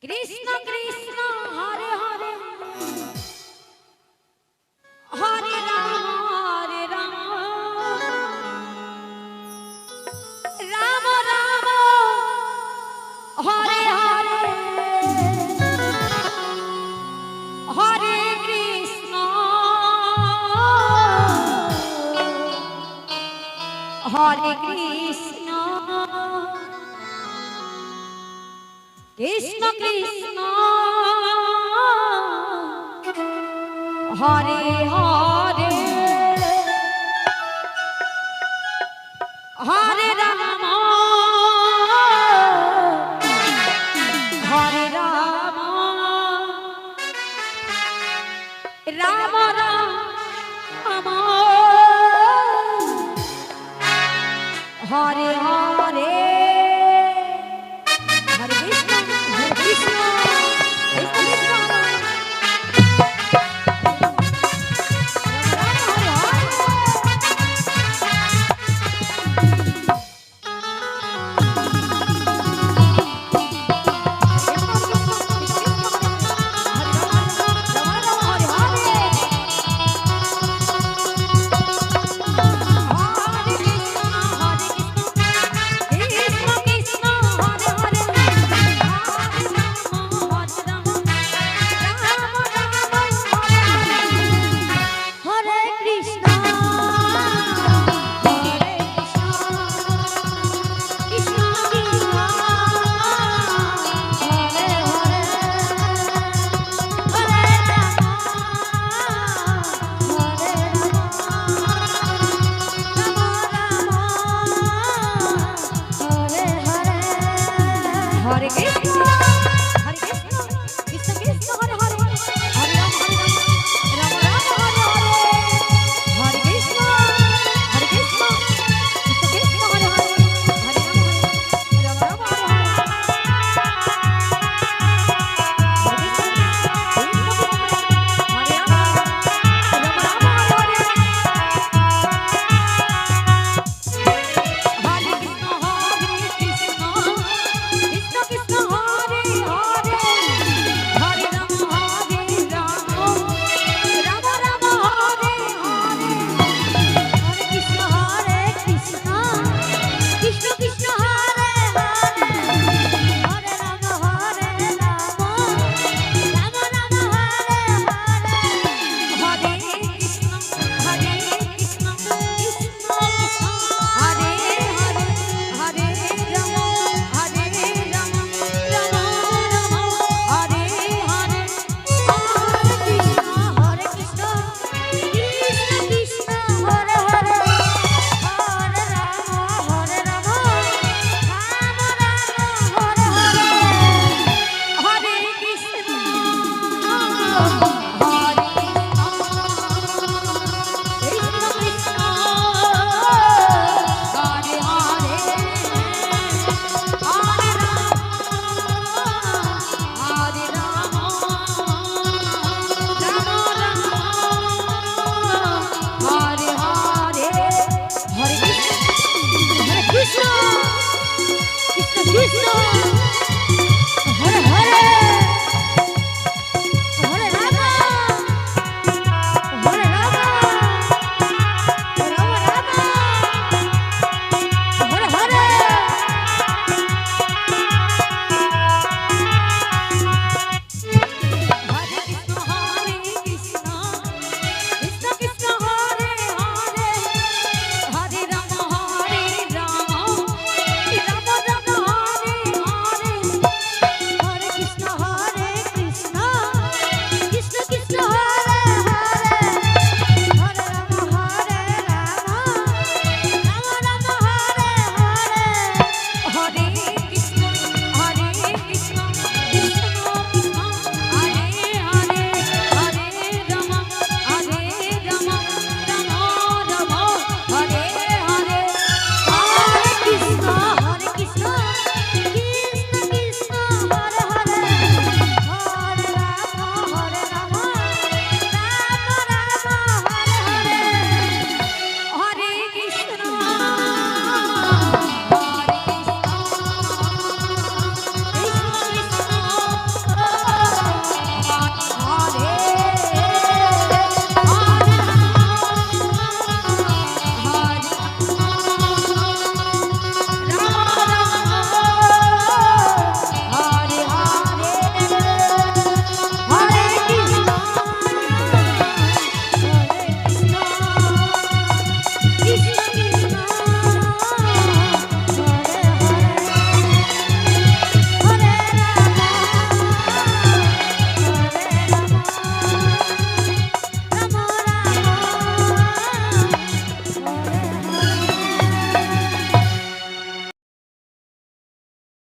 Krishna Krishna Hare Hare Hare Ram Ram Ram Hare Hare Hare Krishna Hare Krishna Krishna Krishna Hare Hare Hare Ram Hare Ram Ram Ram Hare Hare Hare Krishna Krishna Krishna Hare Krishna, Hare Krishna, Krishna Krishna, Hare Hare, Hare Ram, Ram Ram, Hare Hare, Hare Krishna, Hare Krishna, Krishna Krishna, Hare Hare, Hare Ram, Ram Ram, Hare Krishna, Krishna Krishna.